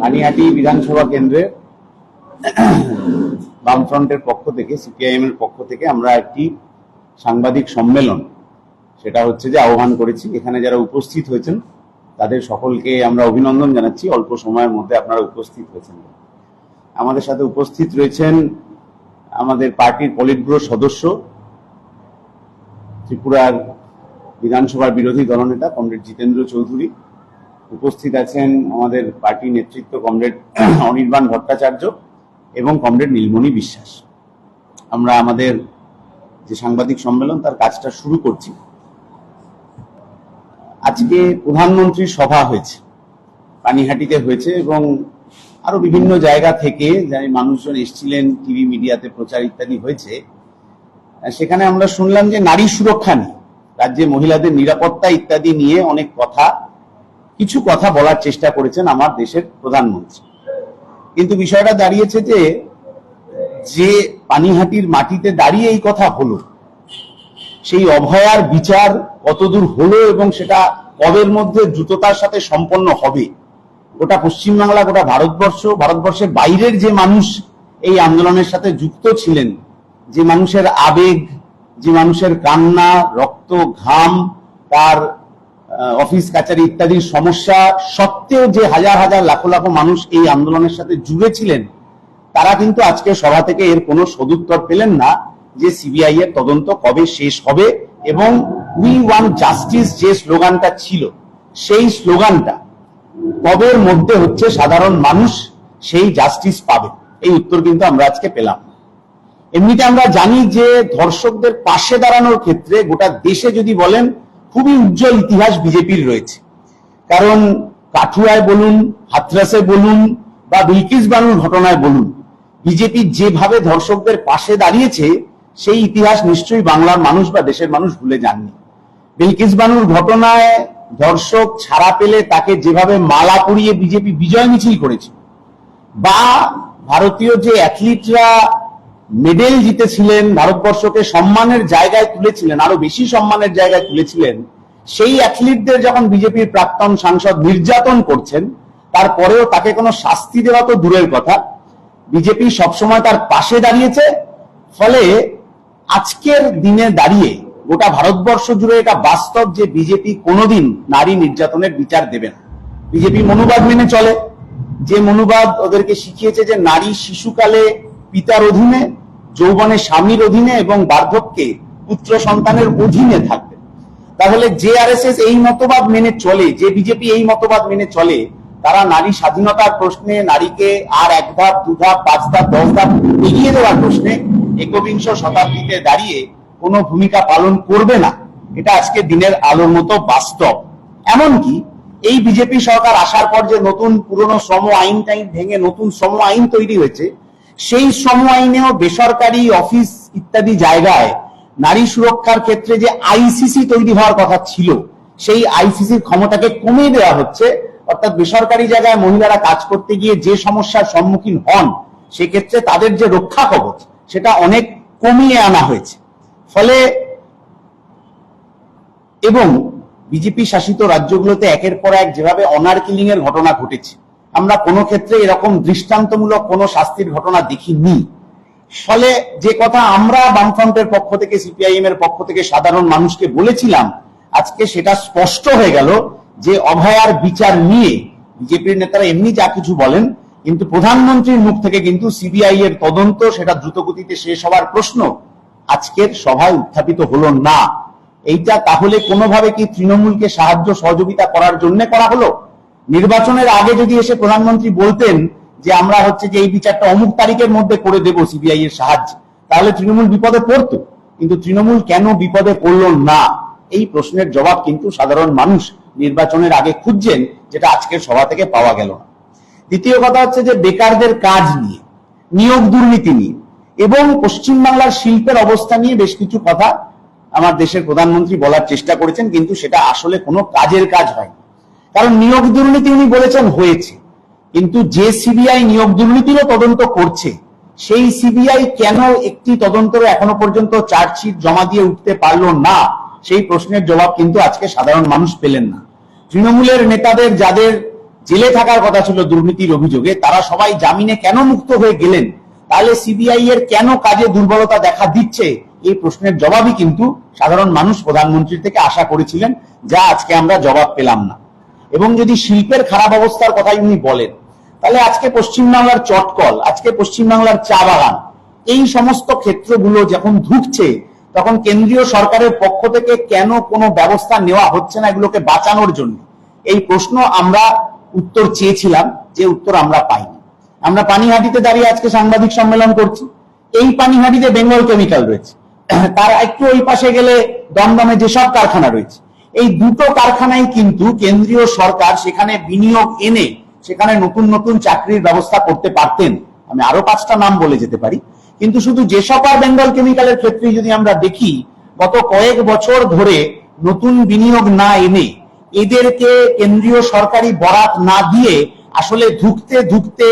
পানিহাটি বিধানসভা কেন্দ্রে বামফ্রন্টের পক্ষ থেকে সিপিআইএম এর পক্ষ থেকে আমরা একটি সাংবাদিক সম্মেলন সেটা হচ্ছে যে আহ্বান করেছি। এখানে যারা উপস্থিত হয়েছেন তাদের সকলকে আমরা অভিনন্দন জানাচ্ছি। অল্প সময়ের মধ্যে আপনারা উপস্থিত হয়েছেন। আমাদের সাথে উপস্থিত রয়েছেন আমাদের পার্টির পলিট ব্যুরো সদস্য, ত্রিপুরার বিধানসভার বিরোধী দলনেতা কমরেড জিতেন্দ্র চৌধুরী। উপস্থিত আছেন আমাদের পার্টি নেতৃত্ব কমরেড অনির্বাণ ভট্টাচার্য এবং কমরেড নীলমণি বিশ্বাস। আমরা আমাদের যে সাংবাদিক সম্মেলন তার কাজটা শুরু করছি। আজকে প্রধানমন্ত্রীর সভা হয়েছে, পানিহাটিতে হয়েছে এবং আরো বিভিন্ন জায়গা থেকে যারা মানুষজন এসেছিলেন, টিভি মিডিয়াতে প্রচার ইত্যাদি হয়েছে। সেখানে আমরা শুনলাম যে নারী সুরক্ষা নিয়ে, রাজ্যে মহিলাদের নিরাপত্তা ইত্যাদি নিয়ে অনেক কিছু কথা বলার চেষ্টা করেছেন আমার দেশের প্রধানমন্ত্রী। কিন্তু বিষয়টা দাঁড়িয়েছে যে পানিহাটির মাটিতে দাঁড়িয়ে এই কথা হলো, সেই অভয়ার বিচার কতদূর হলো এবং সেটা কবের মধ্যে দ্রুততার সাথে সম্পন্ন হবে। গোটা পশ্চিমবাংলা, গোটা ভারতবর্ষের বাইরের যে মানুষ এই আন্দোলনের সাথে যুক্ত ছিলেন, যে মানুষের আবেগ, যে মানুষের কান্না, রক্ত, ঘাম, তার অফিস কাচারি ইত্যাদির সমস্যা সত্ত্বেও যে হাজার হাজার লাখ লাখ মানুষ এই আন্দোলনের সাথে জুড়ে ছিলেন, তারা কিন্তু আজকে সভা থেকে এর কোনো সদুত্তর পেলেন না যে সিবিআই এর তদন্ত কবে শেষ হবে এবং উই ওয়ান্ট জাস্টিস যে স্লোগানটা ছিল, সেই স্লোগানটা কবের মধ্যে হচ্ছে সাধারণ মানুষ সেই জাস্টিস পাবে। এই উত্তর কিন্তু আমরা আজকে পেলাম। এমনিতে আমরা জানি যে ধর্ষকদের পাশে দাঁড়ানোর ক্ষেত্রে গোটা দেশে যদি বলেন খুবই উজ্জ্বল ইতিহাস বিজেপির রয়েছে। কারণ কাঠুয়ায় বলুন, হাথরাসে বলুন বা বিলকিস বানুর ঘটনায় বলুন, বিজেপি যেভাবে ধর্ষকদের পাশে দাঁড়িয়েছে সেই ইতিহাস নিশ্চয়ই বাংলার মানুষ বা দেশের মানুষ ভুলে যাননি। বিলকিস বানুর ঘটনায় ধর্ষক ছাড়া পেলে তাকে যেভাবে মালা পরিয়ে বিজেপি বিজয় মিছিল করেছে, বা ভারতীয় যে অ্যাথলিটরা মেডেল জিতেছিলেন, ভারতবর্ষকে সম্মানের জায়গায় তুলেছিলেন, আরো বেশি সম্মানের জায়গায় তুলেছিলেন, সেই অ্যাথলিটদের যখন বিজেপির প্রাক্তন সাংসদ নির্যাতন করছেন, তারপরেও তাকে কোনো শাস্তি দেওয়া তো দূরের কথা, বিজেপি সবসময় তার পাশে দাঁড়িয়েছে। ফলে আজকের দিনে দাঁড়িয়ে গোটা ভারতবর্ষ জুড়ে এটা বাস্তব যে বিজেপি কোনোদিন নারী নির্যাতনের বিচার দেবে না। বিজেপি মনুবাদ মেনে চলে, যে মনুবাদ ওদেরকে শিখিয়েছে যে নারী শিশুকালে পিতার অধীনে, যৌবনে স্বামীর অধীনে এবং বার্ধক্যে পুত্র সন্তানের অধীনে থাকবে। তাহলে যে আরএসএস এই মতবাদ মেনে চলে, যে বিজেপি এই মতবাদ মেনে চলে, তারা নারী স্বাধীনতার প্রশ্নে, নারীকে আর 1 ধাপ 2 ধাপ 5 ধাপ 10 ধাপ এগিয়ে দেওয়ার প্রশ্নে একবিংশ শতাব্দীতে দাঁড়িয়ে কোনো ভূমিকা পালন করবে না। এটা আজকে দিনের আলোর মতো বাস্তব। এমনকি এই বিজেপি সরকার আসার পর যে নতুন পুরনো শ্রম আইন ভেঙে নতুন শ্রম আইন তৈরি হয়েছে, সেই শ্রম আইনেও বেসরকারি অফিস ইত্যাদি জায়গায় নারী সুরক্ষার ক্ষেত্রে যে আইসিসি তৈরি হওয়ার কথা ছিল, সেই আইসিসির ক্ষমতাকে কমিয়ে দেওয়া হচ্ছে। অর্থাৎ বেসরকারি জায়গায় মহিলারা কাজ করতে গিয়ে যে সমস্যার সম্মুখীন হন, সেক্ষেত্রে তাদের যে রক্ষা কবচ সেটা অনেক কমিয়ে আনা হয়েছে। ফলে এবং বিজেপি শাসিত রাজ্যগুলোতে একের পর এক যেভাবে অনার কিলিং এর ঘটনা ঘটেছে, আমরা কোনো ক্ষেত্রে এরকম দৃষ্টান্তমূলক কোনো শাস্তির ঘটনা দেখিনি। ফলে যে কথা আমরা বামফ্রন্টের পক্ষ থেকে, সিপিআইএম এর পক্ষ থেকে সাধারণ মানুষকে বলেছিলাম, আজকে সেটা স্পষ্ট হয়ে গেল যে অভয়ার বিচার নিয়ে বিজেপির নেতারা এমনি যা কিছু বলেন, কিন্তু প্রধানমন্ত্রীর মুখ থেকে কিন্তু সিবিআই এর তদন্ত সেটা দ্রুতগতিতে শেষ হওয়ার প্রশ্ন আজকের সভায় উত্থাপিত হলো না। এইটা তাহলে কোনোভাবে কি তৃণমূলকে সাহায্য সহযোগিতা করার জন্য করা হলো? নির্বাচনের আগে যদি এসে প্রধানমন্ত্রী বলতেন যে আমরা হচ্ছে যে এই বিচারটা অমুক তারিখের মধ্যে করে দেব সিবিআই এর সাহায্যে, তাহলে তৃণমূল বিপদে পড়তো। কিন্তু তৃণমূল কেন বিপদে পড়ল না, এই প্রশ্নের জবাব কিন্তু সাধারণ মানুষ নির্বাচনের আগে খুঁজছেন, যেটা আজকের সভা থেকে পাওয়া গেল না। দ্বিতীয় কথা হচ্ছে যে বেকারদের কাজ নিয়ে, নিয়োগ দুর্নীতি নিয়ে এবং পশ্চিমবাংলার শিল্পের অবস্থা নিয়ে বেশ কিছু কথা আমার দেশের প্রধানমন্ত্রী বলার চেষ্টা করেছেন, কিন্তু সেটা আসলে কোনো কাজের কাজ হয়। কারণ নিয়োগ দুর্নীতি উনি বলেছেন হয়েছে, কিন্তু যে সিবিআই নিয়োগ দুর্নীতিরও তদন্ত করছে, সেই সিবিআই কেন একটি তদন্তের এখনো পর্যন্ত চার্জশিট জমা দিয়ে উঠতে পারলো না, সেই প্রশ্নের জবাব কিন্তু আজকে সাধারণ মানুষ পেলেন না। তৃণমূলের নেতাদের যাদের জেলে থাকার কথা ছিল দুর্নীতির অভিযোগে, তারা সবাই জামিনে কেন মুক্ত হয়ে গেলেন? তাহলে সিবিআই এর কেন কাজে দুর্বলতা দেখা দিচ্ছে? এই প্রশ্নের জবাবই কিন্তু সাধারণ মানুষ প্রধানমন্ত্রীর থেকে আশা করেছিলেন, যা আজকে আমরা জবাব পেলাম না। এবং যদি শিল্পের খারাপ অবস্থার কথাই উনি বলেন, তাহলে আজকে পশ্চিমবাংলার চটকল, আজকে পশ্চিমবাংলার চা বাগান, এই সমস্ত ক্ষেত্রগুলো যখন ধুঁকছে, তখন কেন্দ্রীয় সরকারের পক্ষ থেকে কেন কোনো ব্যবস্থা নেওয়া হচ্ছে না এগুলোকে বাঁচানোর জন্য? এই প্রশ্ন আমরা উত্তর চেয়েছিলাম, যে উত্তর আমরা পাইনি। আমরা পানিহাটিতে দাঁড়িয়ে আজকে সাংবাদিক সম্মেলন করছি। এই পানিহাটিতে বেঙ্গল কেমিক্যাল রয়েছে, তার একটু ওই পাশে গেলে দমদমে যেসব কারখানা রয়েছে, এই দুটো কারখানায় কিন্তু কেন্দ্রীয় সরকার সেখানে বিনিয়োগ এনে সেখানে নতুন নতুন চাকরির ব্যবস্থা করতে পারতেন। আমি আরো 5টা নাম বলে যেতে পারি, কিন্তু শুধু যেসব আর বেঙ্গল কেমিক্যালের ক্ষেত্রে যদি আমরা দেখি, গত কয়েক বছর ধরে নতুন বিনিয়োগ না এনে, এদেরকে কেন্দ্রীয় সরকারি বরাত না দিয়ে আসলে ধুঁকতে ধুঁকতে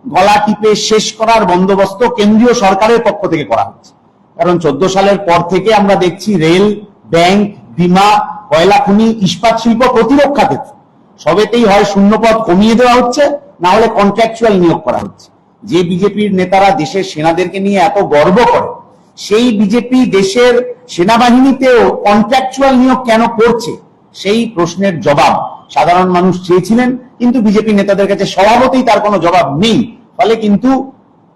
গলা টিপে শেষ করার বন্দোবস্ত কেন্দ্রীয় সরকারের পক্ষ থেকে করা হচ্ছে। কারণ 14 সালের পর থেকে আমরা দেখছি রেল, ব্যাংক, বিমা, কয়লা খনি, ইস্পাত শিল্প, প্রতিরক্ষা ক্ষেত্র সবেতেই হয় শূন্যপদ কমিয়ে দেওয়া হচ্ছে, না হলে কন্ট্রাকচুয়াল নিয়োগ করা হচ্ছে। যে বিজেপির নেতারা দেশের সেনাদেরকে নিয়ে এত গর্ব করে, সেই বিজেপি দেশের সেনাবাহিনীতেও কন্ট্রাকচুয়াল নিয়োগ কেন করছে? সেই প্রশ্নের জবাব সাধারণ মানুষ চেয়েছিলেন, কিন্তু বিজেপি নেতাদের কাছে স্বভাবতই তার কোনো জবাব নেই। ফলে কিন্তু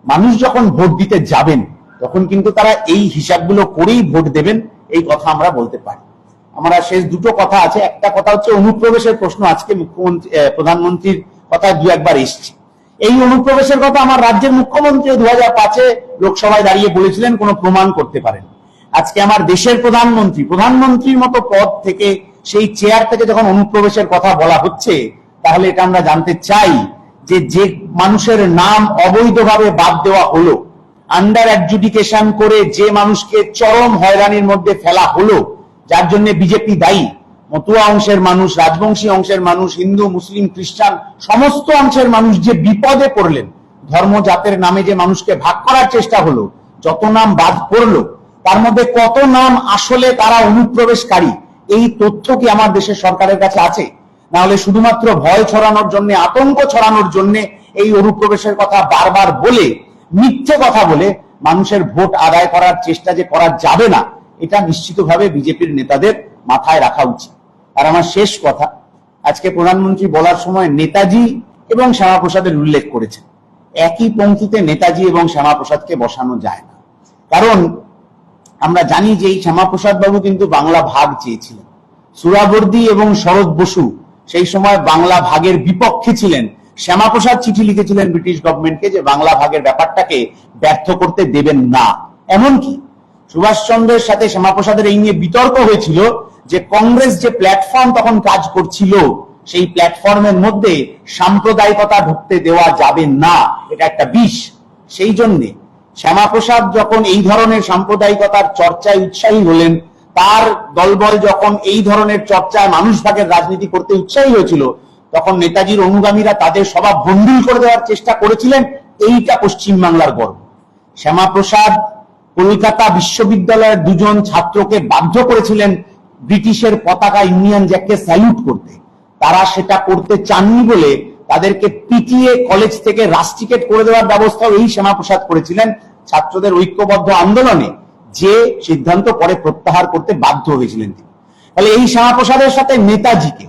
মানুষ যখন ভোট দিতে যাবেন, তখন কিন্তু তারা এই হিসাবগুলো করেই ভোট দেবেন, এই কথা আমরা বলতে পারি। আমরা শেষ দুটো কথা আছে। একটা কথা হচ্ছে অনুপ্রবেশের প্রশ্ন, আজকে মুখ্যমন্ত্রী প্রধানমন্ত্রীর কথা দু একবার এসছে। এই অনুপ্রবেশের কথা আমার রাজ্যের মুখ্যমন্ত্রী 2005-এ লোকসভায় দাঁড়িয়ে বলেছিলেন, কোনো প্রমাণ করতে পারেন। আজকে আমার দেশের প্রধানমন্ত্রীর মতো পদ থেকে, সেই চেয়ার থেকে যখন অনুপ্রবেশের কথা বলা হচ্ছে, তাহলে এটা আমরা জানতে চাই যে যে মানুষের নাম অবৈধভাবে বাদ দেওয়া হলো, আন্ডার অ্যাডজুডিকেশন করে যে মানুষকে চরম হয়রানির মধ্যে ফেলা হলো, যার জন্য বিজেপি দায়ী, মতুয়া অংশের মানুষ, রাজবংশী অংশের মানুষ, হিন্দু, মুসলিম, খ্রিস্টান সমস্ত অংশের মানুষ যে বিপদে পড়লেন, ধর্ম জাতের নামে যে মানুষকে ভাগ করার চেষ্টা হলো, যত নাম বাদ পড়লো, তার মধ্যে কত নাম আসলে তারা অনুপ্রবেশকারী, এই তথ্য কি আমার দেশের সরকারের কাছে আছে? না হলে শুধুমাত্র ভয় ছড়ানোর জন্য, আতঙ্ক ছড়ানোর জন্য এই অনুপ্রবেশের কথা বারবার বলে, মিথ্যে কথা বলে মানুষের ভোট আদায় করার চেষ্টা যে করা যাবে না, এটা নিশ্চিতভাবে বিজেপির নেতাদের মাথায় রাখা উচিত। আর আমার শেষ কথা, আজকে প্রধানমন্ত্রী বলার সময় নেতাজি এবং শ্যামাপ্রসাদের উল্লেখ করেছেন। একই পংক্তিতে নেতাজি এবং শ্যামাপ্রসাদকে বসানো যায় না। কারণ আমরা জানি যে এই শ্যামাপ্রসাদ বাবু কিন্তু বাংলা ভাগ চেয়েছিলেন। সুরাবর্দী এবং শরৎ বসু সেই সময় বাংলা ভাগের বিপক্ষে ছিলেন। শ্যামাপ্রসাদ চিঠি লিখেছিলেন ব্রিটিশ গভর্নমেন্টকে যে বাংলা ভাগের ব্যাপারটাকে ব্যর্থ করতে দেবেন না। এমনকি সুভাষচন্দ্রের সাথে শ্যামাপ্রসাদের এই নিয়ে বিতর্ক হয়েছিল যে কংগ্রেস যে প্ল্যাটফর্ম তখন কাজ করছিল, সেই প্ল্যাটফর্মের মধ্যে সাম্প্রদায়িকতা ঢুকতে দেওয়া যাবে না, এটা একটা বিষ। সেই জন্যে শ্যামাপ্রসাদ যখন এই ধরনের সাম্প্রদায়িকতার চর্চায় উৎসাহী হলেন, তার দলবল যখন এই ধরনের চর্চায় মানুষ ভাগের রাজনীতি করতে উৎসাহী হয়েছিল, তখন নেতাজির অনুগামীরা তাদের স্বভাব বন্দিল করে দেওয়ার চেষ্টা করেছিলেন। এইটা পশ্চিমবাংলার গর্ব। শ্যামাপ্রসাদ কলকাতা বিশ্ববিদ্যালয়ের 2 জন ছাত্রকে বাধ্য করেছিলেন ব্রিটিশের পতাকা, ইউনিয়ন জ্যাককে স্যালুট করতে। তারা সেটা করতে চাননি বলে তাদেরকে পিটিয়ে কলেজ থেকে রাস্টিকেট করে দেওয়ার ব্যবস্থাও এই শ্যামাপ্রসাদ করেছিলেন ছাত্রদের ঐক্যবদ্ধ আন্দোলনে, যে সিদ্ধান্ত পরে প্রত্যাহার করতে বাধ্য হয়েছিলেন তিনি। তাহলে এই শ্যামাপ্রসাদের সাথে নেতাজিকে,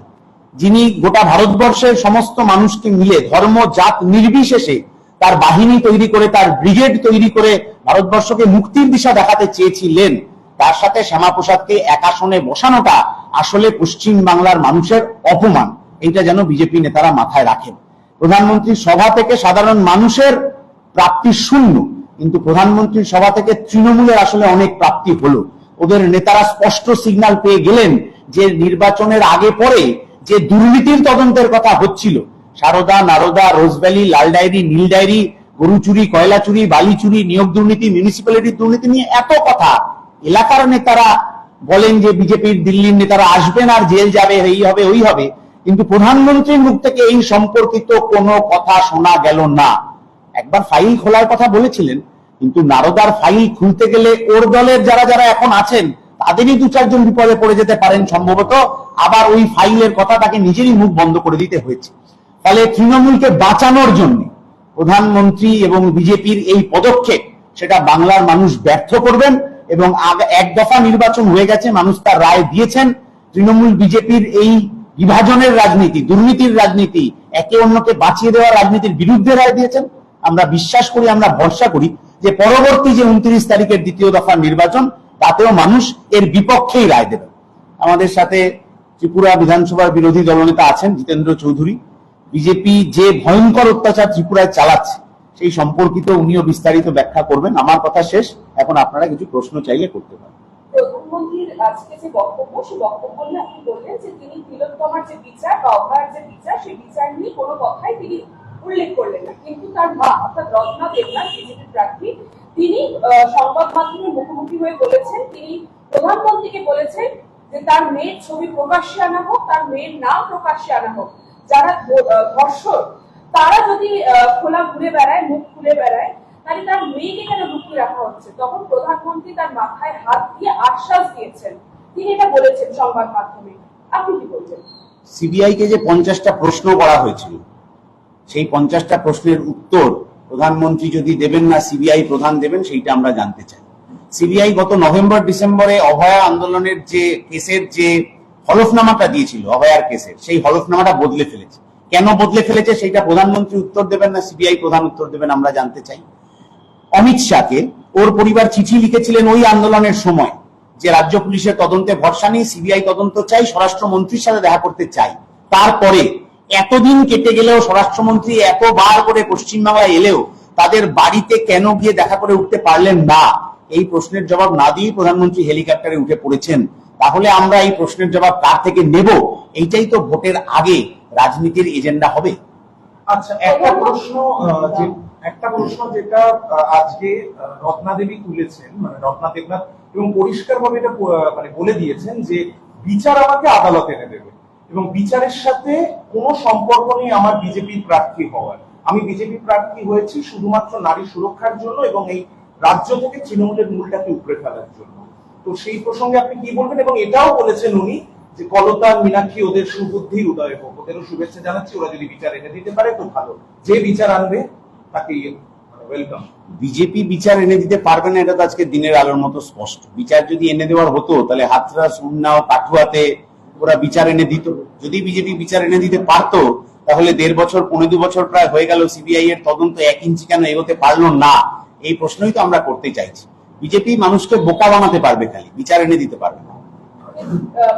যিনি গোটা ভারতবর্ষের সমস্ত মানুষকে মিলে ধর্ম জাত নির্বিশেষে তার বাহিনী তৈরি করে, তার ব্রিগেড তৈরি করে ভারতবর্ষকে মুক্তির দিশা দেখাতে চেয়েছিলেন, তার সাথে শ্যামাপ্রসাদকে এক আসনে বসানোটা আসলে পশ্চিম বাংলার মানুষের অপমান। এইটা যেন বিজেপি নেতারা মাথায় রাখেন। প্রধানমন্ত্রীর সভা থেকে সাধারণ মানুষের প্রাপ্তি শূন্য, কিন্তু প্রধানমন্ত্রীর সভা থেকে তৃণমূলের আসলে অনেক প্রাপ্তি হলো। ওদের নেতারা স্পষ্ট সিগন্যাল পেয়ে গেলেন যে নির্বাচনের আগে পরে যে দুর্নীতির তদন্তের কথা হচ্ছিল, সারদা, নারদা, রোজভ্যালি, লাল ডায়েরি, নীল ডায়েরি, গরু চুরি, কয়লা চুরি, বালি চুরি, নিয়োগ দুর্নীতি, মিউনিসিপ্যালিটির দুর্নীতি নিয়ে এত কথা, এলাকার নেতারা বলেন যে বিজেপির দিল্লির নেতারা আসবেন আর জেল যাবে, এই হবে ওই হবে, কিন্তু প্রধানমন্ত্রীর মুখ থেকে এই সম্পর্কিত কোনো কথা শোনা গেল না। একবার ফাইল খোলার কথা বলেছিলেন, কিন্তু নারদার ফাইল খুলতে গেলে ওর দলের যারা যারা এখন আছেন তাদেরই 2-4 জন বিপদে পড়ে যেতে পারেন সম্ভবত, আবার ওই ফাইলের কথা তাকে নিজেরই মুখ বন্ধ করে দিতে হয়েছে। ফলে তৃণমূলকে বাঁচানোর জন্য প্রধানমন্ত্রী এবং বিজেপির এই পদক্ষেপ সেটা বাংলার মানুষ ব্যর্থ করবেন। এবং এক দফা নির্বাচন হয়ে গেছে, মানুষ তার রায় দিয়েছেন। তৃণমূল বিজেপির এই বিভাজনের রাজনীতি, দুর্নীতির রাজনীতি, একে অন্যকে বাঁচিয়ে দেওয়ার রাজনীতির বিরুদ্ধে রায় দিয়েছেন। আমরা বিশ্বাস করি, আমরা ভরসা করি যে পরবর্তী যে 29 তারিখের দ্বিতীয় দফার নির্বাচন, তাতেও মানুষ এর বিপক্ষেই রায় দেবেন। আমাদের সাথে ত্রিপুরা বিধানসভার বিরোধী দলনেতা আছেন জিতেন্দ্র চৌধুরী। বিজেপি যে ভয়ঙ্কর অত্যাচার ত্রিপুরায় চালাচ্ছে সেই সম্পর্কিত উনিও বিস্তারিত ব্যাখ্যা করবেন। আমার কথা শেষ, এখন আপনারা কিছু প্রশ্ন চাইলে করতে পারেন। প্রধানমন্ত্রীর আজকে যে বক্তব্য, সেই বক্তব্য নিয়ে আপনি বললেন যে তিনি তিলোত্তমার যে বিচার বা অভয়ার যে বিচার, সেই বিচার নিয়ে কোনো কথাই তিনি উল্লেখ করলেন না। কিন্তু তার মা অর্থাৎ রত্না দেবনাথ, বিজেপি প্রার্থী, তিনি সংবাদ মাধ্যমের মুখোমুখি হয়ে বলেছেন, তিনি প্রধানমন্ত্রীকে বলেছেন যে তার মেয়ের ছবি প্রকাশ্যে আনা হোক, তার মেয়ের নাম প্রকাশ্যে আনা হোক। যারা ধর্ষক তারা যদি খোলা ঘুরে বেড়ায়, মুখ খুলে বেড়ায়, তাহলে তার মেয়েকে কেন লুকিয়ে রাখা হচ্ছে? তখন প্রধানমন্ত্রী তার মাথায় হাত দিয়ে আশ্বাস দিয়েছেন, তিনি এটা বলেছেন সংবাদ মাধ্যমে। আপনি কি বলছেন? সিবিআই কে যে 50টা প্রশ্ন করা হয়েছিল, সেই 50টা প্রশ্নের উত্তর প্রধানমন্ত্রী যদি দেবেন না সিবিআই প্রধান দেবেন, সেইটা আমরা জানতে চাই। সিবিআই গত নভেম্বর ডিসেম্বরে অভয়া আন্দোলনের যে কেসের যে হলফনামাটা দিয়েছিল, অভয়ার কেসের, সেই হলফনামাটা বদলে ফেলেছে। কেন বদলে ফেলেছে সেইটা প্রধানমন্ত্রী উত্তর দেবেন না সিবিআই প্রধান উত্তর দেবেন, আমরা জানতে চাই। অমিত শাহকে ওর পরিবার চিঠি লিখেছিলেন ওই আন্দোলনের সময় যে রাজ্য পুলিশের তদন্তে ভরসা নেই, সিবিআই তদন্ত চাই, স্বরাষ্ট্রমন্ত্রীর সাথে দেখা করতে চাই। তারপরে এতদিন কেটে গেলেও স্বরাষ্ট্রমন্ত্রী এতবার করে পশ্চিমবাংলায় এলেও তাদের বাড়িতে কেন গিয়ে দেখা করে উঠতে পারলেন না? এই প্রশ্নের জবাব না দিয়ে প্রধানমন্ত্রী হেলিকপ্টারে উঠে পড়েছেন। তাহলে আমরা এই প্রশ্নের জবাব কার থেকে নেব? এইটাই তো ভোটের আগে রাজনীতির এজেন্ডা হবে। আচ্ছা, একটা প্রশ্ন যেটা আজকে রত্না দেবী তুলেছেন, মানে রত্না দেবনাথ, এবং পরিষ্কার ভাবে এটা মানে বলে দিয়েছেন যে বিচার আমাকে আদালতে এনে দেবে এবং বিচারের সাথে কোনো সম্পর্ক নেই আমার বিজেপি প্রার্থী হওয়ার। আমি বিজেপি প্রার্থী হয়েছি শুধুমাত্র নারী সুরক্ষার জন্য এবং এই রাজ্য থেকে তৃণমূলের মূলটাকে উপড়ে ফেলার জন্য। তো সেই প্রসঙ্গে আপনি কি বলবেন? এবং এটাও বলেছেন উনি যে কলতা মীনাক্ষী ওদের সুবুদ্ধির উদয় হোক, ওদেরও শুভেচ্ছা জানাচ্ছি, ওরা যদি বিচার এনে দিতে পারে তো ভালো, যে বিচার আনবে তাকে ওয়েলকাম। বিজেপি বিচার এনে দিতে পারবে না, এটা তো আজকে দিনের আলোর মতো স্পষ্ট। বিচার যদি এনে দেওয়ার হতো তাহলে হাতরাস, উন্নাও, কাঠুয়াতে ওরা বিচার এনে দিত। যদি বিজেপি বিচার এনে দিতে পারতো তাহলে 1.5 বছর 1.5 বছর প্রায় হয়ে গেল সিবিআই এর তদন্ত 1 ইঞ্চি কেন এগোতে পারলো না? এই প্রশ্নই তো আমরা করতে চাইছি। বিজেপি মানুষকে বোকা বানাতে পারবে, খালি বিচার এনে দিতে পারবে না।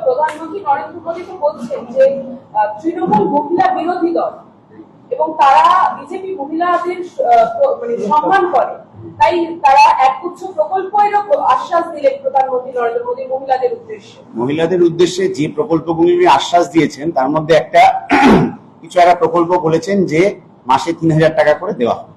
প্রধানমন্ত্রী নরেন্দ্র মোদী তো বলছেন যে তৃণমূল মহিলা বিরোধী দল এবং তারা বিজেপি মহিলাদের মানে সম্মান করে, তাই তারা একগুচ্ছ প্রকল্পেরও আশ্বাস দিলেন প্রধানমন্ত্রী নরেন্দ্র মোদী মহিলাদের উদ্দেশ্যে। মহিলাদের উদ্দেশ্যে যে প্রকল্পগুলি আশ্বাস দিয়েছেন তার মধ্যে একটা প্রকল্প বলেছেন যে মাসে 3,000 টাকা করে দেওয়া হবে।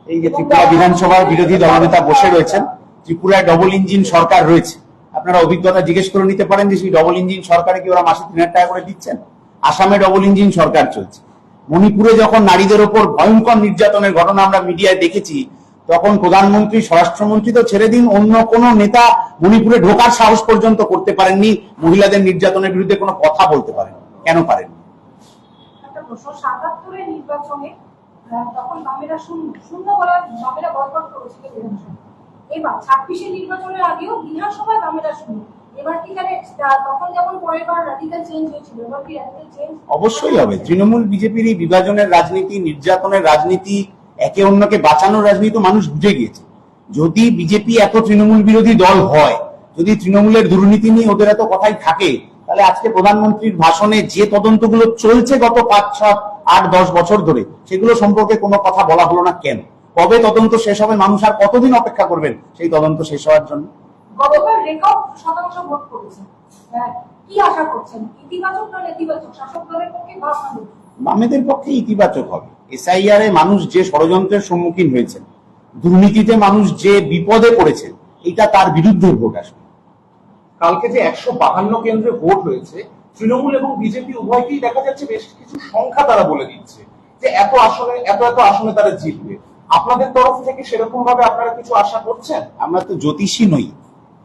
এই যে ত্রিপুরা বিধানসভার বিরোধী দলনেতা বসে রয়েছেন, ত্রিপুরায় ডবল ইঞ্জিন সরকার রয়েছে, আপনারা অভিজ্ঞতা জিজ্ঞেস করে নিতে পারেন যে সেই ডবল ইঞ্জিন সরকারে কি ওরা মাসে 3,000 টাকা করে দিচ্ছেন? আসামে ডবল ইঞ্জিন সরকার চলছে। মণিপুরে যখন নারীদের ওপর ভয়ঙ্কর নির্যাতনের ঘটনা আমরা মিডিয়ায় দেখেছি, তখন প্রধানমন্ত্রী, স্বরাষ্ট্রমন্ত্রী তো ছেড়ে দিন, অন্য কোন নেতা মণিপুরে ঢোকার সাহস পর্যন্ত করতে পারেননি, মহিলাদের নির্যাতনের বিরুদ্ধে কোনো কথা বলতে পারেন। কেন পারেন? একটা প্রশ্ন, ৭৭-এর নির্বাচনে তখন বামেরা শূন্য বলার বামেরা বয়কট করেছিল বিধানসভা। এবার ২৬-এর নির্বাচনের আগেও বিধানসভায় বামেরা শূন্য। এবার কি তখন যেমন পরের বার রাডিক্যাল চেঞ্জ হয়েছিল, এবার কি রাডিক্যাল চেঞ্জ? অবশ্যই হবে। তৃণমূল বিজেপির এই বিভাজনের রাজনীতি, নির্যাতনের রাজনীতি, একে অন্যকে বাঁচানোর রাজনীতি মানুষ বুঝে গিয়েছে। যদি বিজেপি এত তৃণমূল বিরোধী দল হয়, যদি তৃণমূলের দুর্নীতি নিয়ে ওদের এত কথাই থাকে, তাহলে আজকে প্রধানমন্ত্রীর ভাষণে যে তদন্তগুলো চলছে গত 5, 7, 8, 10 বছর ধরে, সেগুলো সম্পর্কে কোনো কথা বলা হলো না কেন? কবে তদন্ত শেষ হবে? মানুষ আর কতদিন অপেক্ষা করবেন সেই তদন্ত শেষ হওয়ার জন্য? গতকাল রেকর্ড শতাংশ ভোট করেছে, কি আশা করছেন? ইতিবাচক না নেতিবাচক? শাসক দলের পক্ষে বা আপনাদের? বামেদের পক্ষে ইতিবাচক হবে। এসআইআর এ মানুষ যে ষড়যন্ত্রের সম্মুখীন হয়েছেন, দুর্নীতিতে মানুষ যে বিপদে পড়েছেন, এটা তার বিরুদ্ধে ভোট আসবে। কালকে যে 152 কেন্দ্রে ভোট হয়েছে, তৃণমূল এবং বিজেপি উভয়কেই দেখা যাচ্ছে বেশ কিছু সংখ্যা তারা বলে দিচ্ছে যে এত আসনে তারা জিতবে। আপনাদের তরফ থেকে সেরকম ভাবে আপনারা কিছু আশা করছেন? আমরা তো জ্যোতিষী নই,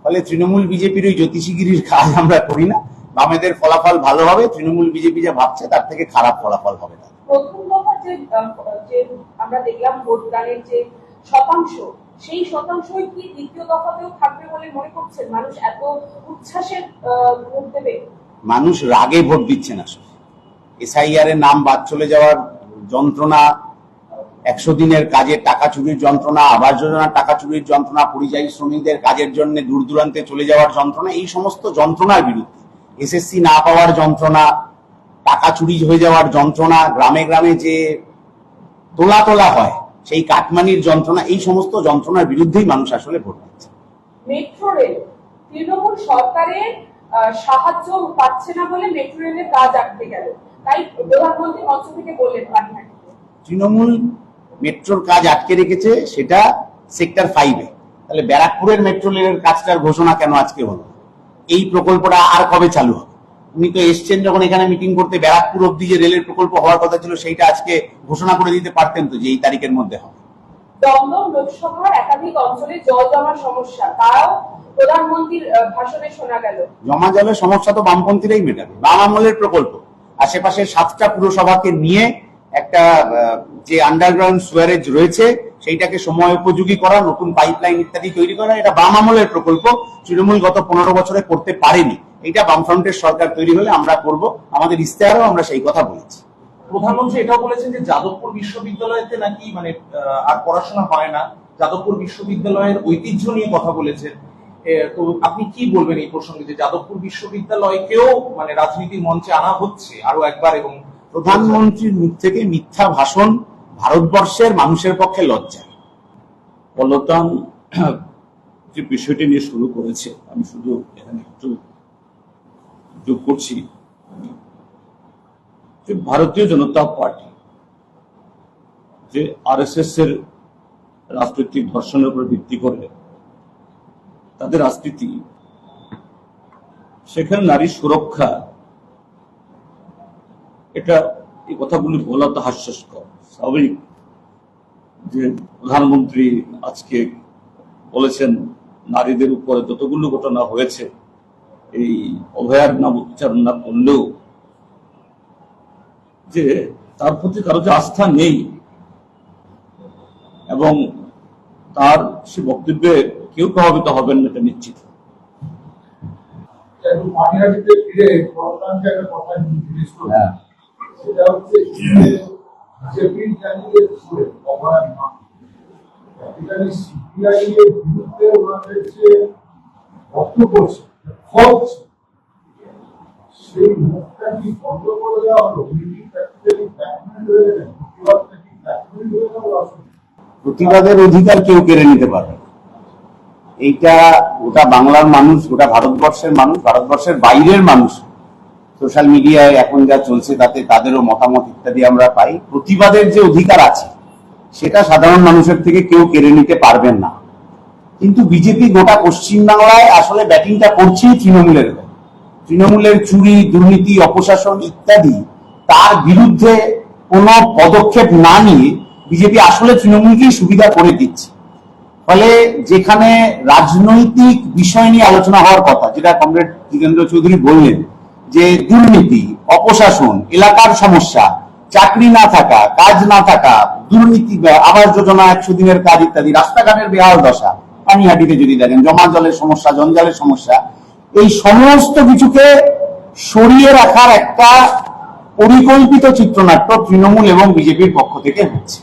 ফলে তৃণমূল বিজেপির ওই জ্যোতিষীগিরির কাজ আমরা করি না। বামেদের ফলাফল ভালো হবে, তৃণমূল বিজেপি যা ভাবছে তার থেকে খারাপ ফলাফল হবে না। প্রথম যে যে আমরা দেখলাম ভোটদানের যে শতাংশ, সেই শতাংশই কি দ্বিতীয় দফাতেও থাকবে বলে মনে করছেন? মানুষ এত উচ্ছ্বাসের ভোট দেবে? মানুষ রাগে ভোট দিচ্ছে না। এসআইআর এর নাম বাদ চলে যাওয়ার যন্ত্রণা, 100 দিনের কাজের টাকা চুরির যন্ত্রণা, আবাস যোজনার টাকা চুরির যন্ত্রণা, পরিযায়ী শ্রমিকদের কাজের জন্য দূর দূরান্তে চলে যাওয়ার যন্ত্রণা, এই সমস্ত যন্ত্রণার বিরুদ্ধে, এসএসসি না পাওয়ার যন্ত্রণা, টাকা চুরি হয়ে যাওয়ার যন্ত্রণা, গ্রামে গ্রামে যে তোলা হয় সেই কাটমানির যন্ত্রণা, এই সমস্ত যন্ত্রণার বিরুদ্ধেই মানুষ আসলে ভোট দিচ্ছে। মেট্রো রেল, তৃণমূল সরকারের সাহায্য পাচ্ছে না বলে মেট্রো রেলের কাজ আটকে গেল, তাই প্রধানমন্ত্রী মঞ্চ থেকে বললেন পানিহাটিতে। তৃণমূল মেট্রোর কাজ আটকে রেখেছে, সেটা সেক্টর 5-এ। তাহলে ব্যারাকপুরের মেট্রো রেলের কাজটার ঘোষণা কেন আজকে হলো? এই প্রকল্পটা আর কবে চালু হবে? উনি তো এসছেন যখন এখানে মিটিং করতে, ব্যারাকপুর অব্দি যে রেলের প্রকল্প হওয়ার কথা ছিল সেইটা আজকে ঘোষণা করে দিতে পারতেন তো যে এই তারিখের মধ্যে হবে। দমদম লোকসভার একাধিক অঞ্চলে জল জমার সমস্যা, তাও প্রধানমন্ত্রীর ভাষণে শোনা গেল। জমা জলের সমস্যা তো বামপন্থীরাই মেটাবে, বাম আমলের প্রকল্প। আশেপাশের 7টা পুরসভাকে নিয়ে একটা যে আন্ডারগ্রাউন্ড সুয়ারেজ রয়েছে সেইটাকে সময় উপযোগী করা, নতুন পাইপলাইন ইত্যাদি তৈরি করা, এটা বাম আমলের প্রকল্প। তৃণমূল গত 15 বছরে করতে পারেনি। এটা বামফ্রন্টের সরকার তৈরি হলে আমরা করব। আমাদের ইস্তেহারেও আমরা সেই কথা বলেছি। প্রধানমন্ত্রী এটাও বলেছেন যে যাদবপুর বিশ্ববিদ্যালয়তে নাকি আর পড়াশোনা হয় না, যাদবপুর বিশ্ববিদ্যালয়ের ঐতিহ্য নিয়ে কথা বলেছেন। তো আপনি কি বলবেন এই প্রসঙ্গে, যে যাদবপুর বিশ্ববিদ্যালয়কেও রাজনীতির মঞ্চে আনা হচ্ছে আরো একবার? এবং প্রধানমন্ত্রীর মুখ থেকে মিথ্যা ভাষণ ভারতবর্ষের মানুষের পক্ষে লজ্জা। পল্লতান যে বিষয়টি নিয়ে শুরু করেছে, আমি শুধু এখানে একটু যোগ করছি যে ভারতীয় জনতা পার্টি যে আরএসএস এর রাজনৈতিক দর্শনের উপর ভিত্তি করে তাদের রাজনীতি, সেখানে নারী সুরক্ষা, এটা এই কথাগুলি বলা তো হাস্যস্কর। স্বাভাবিক যে প্রধানমন্ত্রী আজকে বলেছেন নারীদের উপরে যতগুলো ঘটনা হয়েছে, এই অভয়ার নাম উচ্চারণ না করলেও যে তার প্রতি কারো যে আস্থা নেই, এবং তার সে বক্তব্যে কেউ প্রভাবিত হবেন না, এটা নিশ্চিত। পানিহাটিতে ফিরে প্রধানকে একটা কথা জিজ্ঞেস করব, সেটা হচ্ছে বিজেপির ক্যান্ডিডেট ছিলেন অভয় মা, এখানে সিপিআই এর বিরুদ্ধে ওনাদের যে বক্তব্য সেই মুখটা কি বন্ধ করে দেওয়া হলো? প্রতিবাদের অধিকার কেউ কেড়ে নিতে পারবে না। এইটা গোটা বাংলার মানুষ, গোটা ভারতবর্ষের মানুষ, ভারতবর্ষের বাইরের মানুষ, সোশ্যাল মিডিয়ায় এখন যা চলছে তাতে তাদেরও মতামত ইত্যাদি আমরা পাই। প্রতিবাদের যে অধিকার আছে সেটা সাধারণ মানুষের থেকে কেউ কেড়ে নিতে পারবেন না। কিন্তু বিজেপি গোটা পশ্চিমবাংলায় আসলে ব্যাটিংটা করছেই তৃণমূলের। তৃণমূলের চুরি, দুর্নীতি, অপশাসন ইত্যাদি, তার বিরুদ্ধে কোনো পদক্ষেপ না নিয়ে বিজেপি আসলে তৃণমূলকেই সুবিধা করে দিচ্ছে। ফলে যেখানে রাজনৈতিক বিষয় নিয়ে আলোচনা হওয়ার কথা, যেটা কমরেড জিতেন্দ্র চৌধুরী বললেন, যে দুর্নীতি, অপশাসন, এলাকার সমস্যা, চাকরি না থাকা, কাজ না থাকা, দুর্নীতি, আবাস যোজনা, 100 দিনের কাজ ইত্যাদি, রাস্তাঘাটের বেহাল দশা, পানিহাটিতে যদি দেখেন জমা জলের সমস্যা, জঞ্জালের সমস্যা, এই সমস্ত কিছুকে সরিয়ে রাখার একটা পরিকল্পিত চিত্রনাট্য তৃণমূল এবং বিজেপির পক্ষ থেকে হচ্ছে।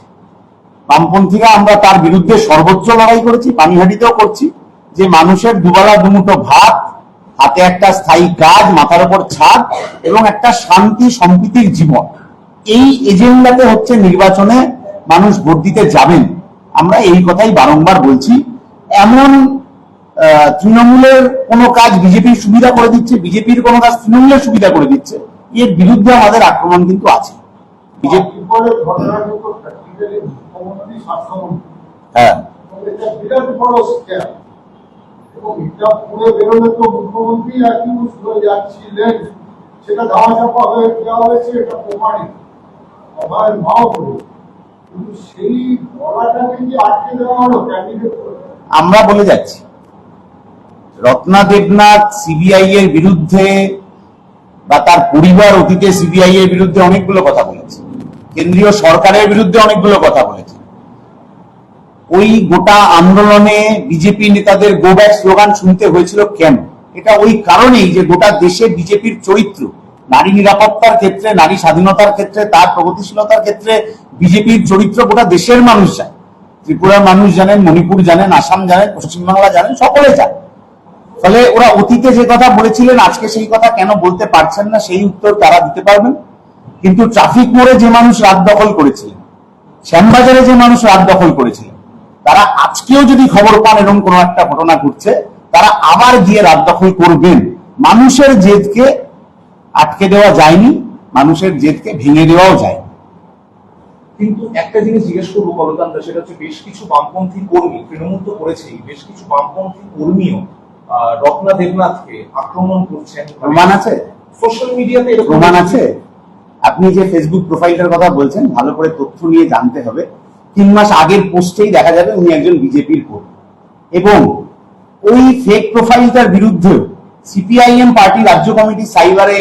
বামপন্থীরা আমরা তার বিরুদ্ধে সর্বোচ্চ লড়াই করেছি, পানিহাটিতেও করছি, যে মানুষের দুবেলা দুমুঠো ভাত, হাতে একটা স্থায়ী কাজ, মাথার উপর ছাদ এবং একটা শান্তি সম্প্রীতির জীবন, এই এজেন্ডাতে হচ্ছে নির্বাচনে মানুষ ভোট দিতে যাবেন। আমরা এই কথাই বারংবার বলছি। এমন তৃণমূলের কোনো কাজ বিজেপির সুবিধা করে দিচ্ছে, বিজেপির কোনো কাজ তৃণমূলের সুবিধা করে দিচ্ছে, এর বিরুদ্ধে আমাদের আক্রমণ কিন্তু আছে। বিজেপি হ্যাঁ, বিরাট বড় স্ক্যাম, এবং এটা পুরো বেরোলে তো মুখ্যমন্ত্রী অ্যাকিউজ হয়ে যাচ্ছিলেন, সেটা ধামাচাপা হয়ে দেওয়া হয়েছে, এটা প্রমাণিত। অভয় মাও বলে, কিন্তু সেই বলাটাকে কি আটকে দেওয়া হলো ক্যান্ডিডেট? আমরা বলে যাচ্ছি, রত্না দেবনাথ সিবিআই এর বিরুদ্ধে বা তার পরিবার অতীতে সিবিআই এর বিরুদ্ধে অনেকগুলো কথা বলেছে, কেন্দ্রীয় সরকারের বিরুদ্ধে অনেকগুলো কথা বলেছেন। ওই গোটা আন্দোলনে বিজেপি নেতাদের গো ব্যাক স্লোগান শুনতে হয়েছিল কেন? এটা ওই কারণেই যে গোটা দেশে বিজেপির চরিত্র, নারী নিরাপত্তার ক্ষেত্রে, নারী স্বাধীনতার ক্ষেত্রে, তার প্রগতিশীলতার ক্ষেত্রে বিজেপির চরিত্র গোটা দেশের মানুষ জানে। ত্রিপুরার মানুষ জানেন, মণিপুর জানেন, আসাম জানেন, পশ্চিমবাংলা জানেন, সকলে জানে। ফলে ওরা অতীতে যে কথা বলেছিলেন আজকে সেই কথা কেন বলতে পারছেন না সেই উত্তর তারা দিতে পারবেন। কিন্তু ট্রাফিক মোড়ে যে মানুষ রাত দখল করেছিলেন, শ্যামবাজারে যে মানুষ রাত দখল করেছিলেন, তারা আজকেও যদি খবর পান এরকম কোনো একটা ঘটনা ঘটছে, তারা আবার গিয়ে রাত দখল করবেন। মানুষের জেদকে আটকে দেওয়া যায়নি, মানুষের জেদকে ভেঙে দেওয়াও যায়। কিন্তু একটা জিনিস জিজ্ঞেস করবো কলকাতা, সেটা হচ্ছে বেশ কিছু বামপন্থী কর্মী, তৃণমূল তো করেছেই, বেশ কিছু বামপন্থী কর্মীও রত্না দেবনাথকে আক্রমণ করছেন। প্রমাণ আছে? সোশ্যাল মিডিয়াতে প্রমাণ আছে? আপনি যে ফেসবুক প্রোফাইলটার কথা বলছেন, ভালো করে তথ্য নিয়ে জানতে হবে। 3 মাস আগের পোস্টেই দেখা যাবে উনি একজন বিজেপির কর্মী, এবং ওই ফেক প্রোফাইলটার বিরুদ্ধে সিপিআইএম পার্টি রাজ্য কমিটি সাইবারে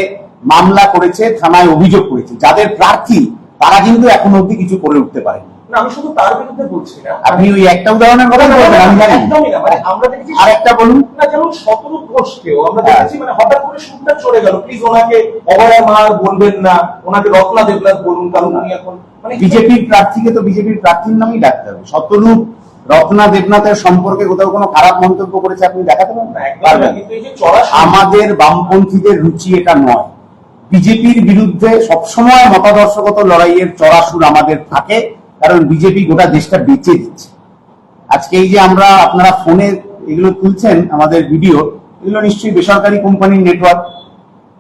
মামলা করেছে, থানায় অভিযোগ করেছে। যাদের প্রার্থী তারা কিন্তু এখন অব্দি কিছু করে উঠতে পারেনি। না, আমি শুধু তার বিরুদ্ধে বলছি না। আপনি ওই একটা উদাহরণের কথা বলবেন, আমি জানি। একদমই না, মানে আমরা দেখেছি আর একটা বলুন না, যেমন শতরূপ ঘোষকেও আমরা দেখেছি, মানে হঠাৎ করে সুরটা চড়ে গেল, প্লিজ ওনাকে অভয়া মার বলবেন না, ওনাকে রত্না দেবনাথ বলুন, কারণ উনি এখন মানে বিজেপির প্রার্থীকে তো বিজেপির প্রার্থীর নামেই ডাকতে হবে। শতরূপ রত্না দেবনাথের সম্পর্কে কোথাও কোনো খারাপ মন্তব্য করেছে আপনি দেখাতে পারবেন? কিন্তু এই যে চড়া আমাদের বামপন্থীদের রুচি এটা নয়। বিজেপির বিরুদ্ধে সবসময় মতাদর্শগত লড়াইয়ের চড়া সুর আমাদের থাকে, কারণ বিজেপি গোটা দেশটা বেঁচে দিচ্ছে। আজকে এই যে আমরা আপনারা ফোনে এগুলো তুলছেন, আমাদের ভিডিও, এগুলো নিশ্চয়ই বেসরকারি কোম্পানির নেটওয়ার্ক।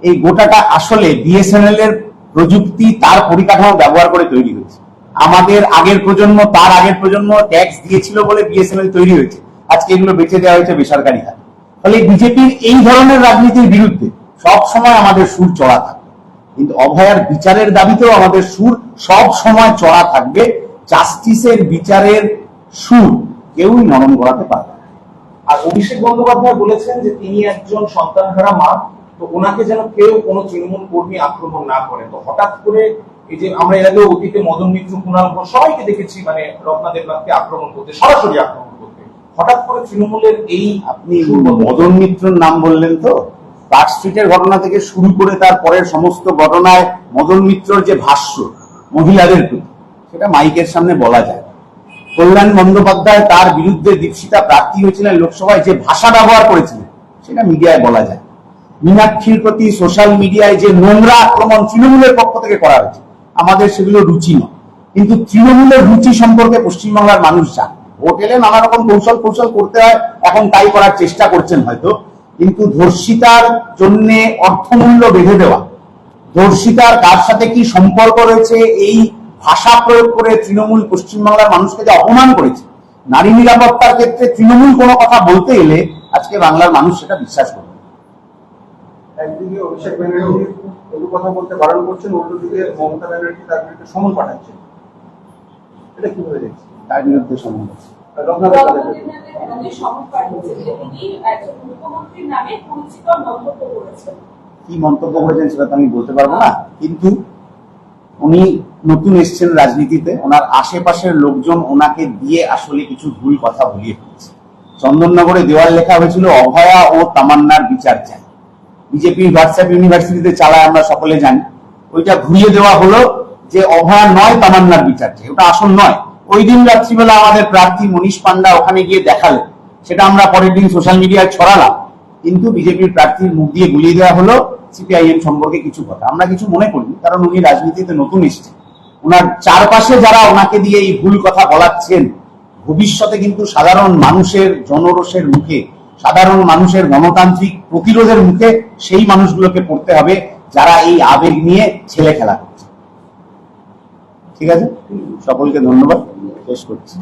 এই গোটাটা আসলে বিএসএনএল এর প্রযুক্তি, তার পরিকাঠামো ব্যবহার করে তৈরি হয়েছে। আমাদের আগের প্রজন্ম, তার আগের প্রজন্ম ট্যাক্স দিয়েছিল বলে বিএসএনএল তৈরি হয়েছে। আজকে এগুলো বেঁচে দেওয়া হয়েছে বেসরকারি হাতে। ফলে বিজেপির এই ধরনের রাজনীতির বিরুদ্ধে সব সময় আমাদের সুর চড়া থাকবে, কিন্তু অভয়ার বিচারের দাবিতেও আমাদের সুর সব সময় চড়া থাকবে। জাস্টিসের বিচারের সুর কেউই নরম করাতে পারবে না। আর অভিষেক বন্দ্যোপাধ্যায় বলেছেন যে তিনি একজন সন্তানহারা মা, তো ওনাকে যেন কেউ কোনো তৃণমূল কর্মী আক্রমণ না করে। তো হঠাৎ করে এই যে আমরা এর আগে অতীতে মদন মিত্র, কুণাল ঘোষ সবাইকে দেখেছি মানে রত্না দেবনাথকে আক্রমণ করতে, সরাসরি আক্রমণ করতে, হঠাৎ করে তৃণমূলের এই আপনি মদন মিত্রর নাম বললেন তো, পার্ক স্ট্রিটের ঘটনা থেকে শুরু করে তার পরের সমস্ত ঘটনায় মদন মিত্রর যে ভাষ্য মহিলাদের প্রতি, সেটা মাইকের সামনে বলা যায়। কল্যাণ বন্দ্যোপাধ্যায় তার বিরুদ্ধে দীপশিতা প্রার্থী হয়েছিলেন লোকসভায়, যে ভাষা ব্যবহার করেছিলেন সেটা মিডিয়ায় বলা যায়। মীনাক্ষীর প্রতি সোশ্যাল মিডিয়ায় যে নোংরা আক্রমণ তৃণমূলের পক্ষ থেকে করা হয়েছে, আমাদের সেগুলো রুচি নয়। কিন্তু তৃণমূলের রুচি সম্পর্কে পশ্চিমবাংলার মানুষ জানে। ভোট এলে নানা রকম কৌশল করতে হয়, এখন তাই করার চেষ্টা করছেন হয়তো। কিন্তু ধর্ষিতার জন্য অর্থমূল্য বেঁধে দেওয়া, ধর্ষিতার কার সাথে কি সম্পর্ক রয়েছে, এই ভাষা প্রয়োগ করে তৃণমূল পশ্চিমবাংলার মানুষকে যে অপমান করেছে, নারী নিরাপত্তার ক্ষেত্রে তৃণমূল কোনো কথা বলতে এলে আজকে বাংলার মানুষ সেটা বিশ্বাস করবে। একদিকে অভিষেক ব্যানার্জি একটু কথা বলতে বারণ করছেন, অন্যদিকে মমতা ব্যানার্জি তার বিরুদ্ধে সমন পাঠাচ্ছেন, এটা কিভাবে দেখছেন? তার বিরুদ্ধে সমন রত্না মুখ্যমন্ত্রীর নামে পরিচিত মন্তব্য করেছেন। কি মন্তব্য করেছেন সেটা তো আমি বলতে পারবো না, কিন্তু উনি নতুন এসছেন রাজনীতিতে, ওনার আশেপাশের লোকজন ওনাকে দিয়ে আসলে কিছু ভুল কথা বলিয়ে ফেলছে। চন্দননগরে দেওয়াল লেখা হয়েছিল অভয়া ও তামান্নার বিচার চাই। বিজেপি হোয়াটসঅ্যাপ ইউনিভার্সিটিতে চালায়, আমরা সকলে জানি। ওইটা ঘুরিয়ে দেওয়া হলো যে অভয়া নয়, তামান্নার বিচার চাই। ওটা আসল নয়। ওই দিন রাত্রিবেলা আমাদের প্রার্থী মনীষ পান্ডা ওখানে গিয়ে দেখালেন, সেটা আমরা পরের দিন সোশ্যাল মিডিয়ায় ছড়ালাম, কিন্তু বিজেপির প্রার্থীর মুখ দিয়ে গুলিয়ে দেওয়া হলো সিপিআইএম সম্পর্কে কিছু কথা। আমরা কিছু মনে করিনি, কারণ উনি রাজনীতিতে নতুন এসেছেন। ওনার চারপাশে যারা ওনাকে দিয়ে এই ভুল কথা বলাচ্ছেন, ভবিষ্যতে কিন্তু সাধারণ মানুষের জনরোষের মুখে, সাধারণ মানুষের গণতান্ত্রিক প্রতিরোধের মুখে সেই মানুষগুলোকে পড়তে হবে যারা এই আবেগ নিয়ে ছেলে খেলা করছে। ঠিক আছে, সকলকে ধন্যবাদ, শেষ করছি।